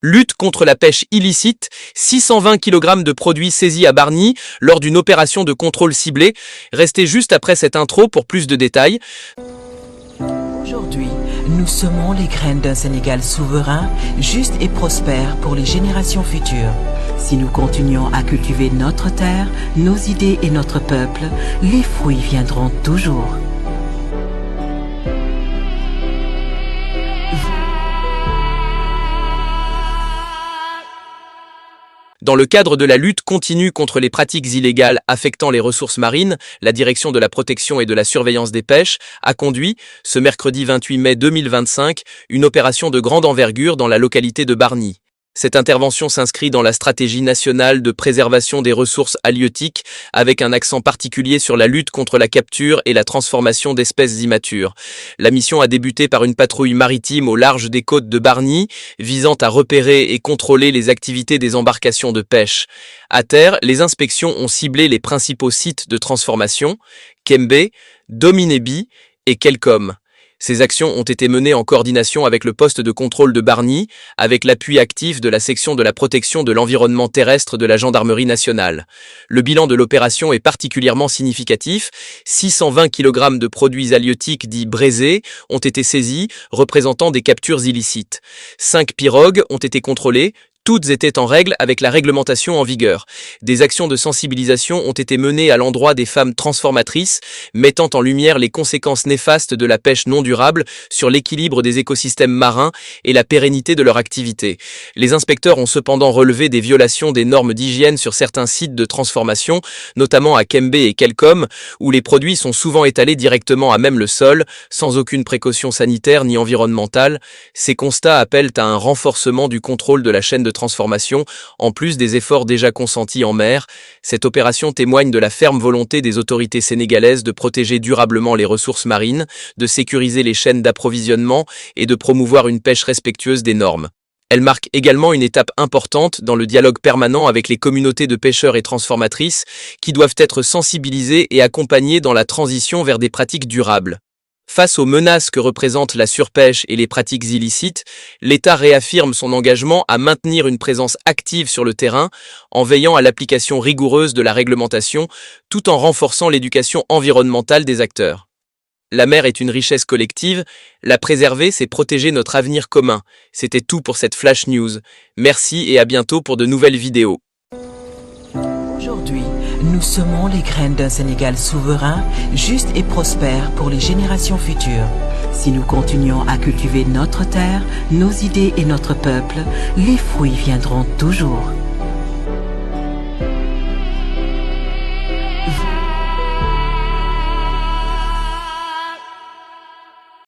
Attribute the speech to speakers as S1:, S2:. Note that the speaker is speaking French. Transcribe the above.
S1: Lutte contre la pêche illicite, 620 kg de produits saisis à Bargny lors d'une opération de contrôle ciblé. Restez juste après cette intro pour plus de détails.
S2: Aujourd'hui, nous semons les graines d'un Sénégal souverain, juste et prospère pour les générations futures. Si nous continuons à cultiver notre terre, nos idées et notre peuple, les fruits viendront toujours.
S1: Dans le cadre de la lutte continue contre les pratiques illégales affectant les ressources marines, la Direction de la protection et de la surveillance des pêches a conduit, ce mercredi 28 mai 2025, une opération de grande envergure dans la localité de Bargny. Cette intervention s'inscrit dans la stratégie nationale de préservation des ressources halieutiques avec un accent particulier sur la lutte contre la capture et la transformation d'espèces immatures. La mission a débuté par une patrouille maritime au large des côtes de Bargny, visant à repérer et contrôler les activités des embarcations de pêche. À terre, les inspections ont ciblé les principaux sites de transformation, Kembe, Dominébi et Kelcom. Ces actions ont été menées en coordination avec le poste de contrôle de Bargny, avec l'appui actif de la section de la protection de l'environnement terrestre de la Gendarmerie nationale. Le bilan de l'opération est particulièrement significatif. 620 kg de produits halieutiques dits braisés ont été saisis, représentant des captures illicites. 5 pirogues ont été contrôlées. Toutes étaient en règle avec la réglementation en vigueur. Des actions de sensibilisation ont été menées à l'endroit des femmes transformatrices, mettant en lumière les conséquences néfastes de la pêche non durable sur l'équilibre des écosystèmes marins et la pérennité de leur activité. Les inspecteurs ont cependant relevé des violations des normes d'hygiène sur certains sites de transformation, notamment à Kembe et Kelcom, où les produits sont souvent étalés directement à même le sol, sans aucune précaution sanitaire ni environnementale. Ces constats appellent à un renforcement du contrôle de la chaîne de transformation, en plus des efforts déjà consentis en mer. Cette opération témoigne de la ferme volonté des autorités sénégalaises de protéger durablement les ressources marines, de sécuriser les chaînes d'approvisionnement et de promouvoir une pêche respectueuse des normes. Elle marque également une étape importante dans le dialogue permanent avec les communautés de pêcheurs et transformatrices qui doivent être sensibilisées et accompagnées dans la transition vers des pratiques durables. Face aux menaces que représentent la surpêche et les pratiques illicites, l'État réaffirme son engagement à maintenir une présence active sur le terrain en veillant à l'application rigoureuse de la réglementation tout en renforçant l'éducation environnementale des acteurs. La mer est une richesse collective, la préserver c'est protéger notre avenir commun. C'était tout pour cette Flash News. Merci et à bientôt pour de nouvelles vidéos.
S2: Aujourd'hui, nous semons les graines d'un Sénégal souverain, juste et prospère pour les générations futures. Si nous continuons à cultiver notre terre, nos idées et notre peuple, les fruits viendront toujours.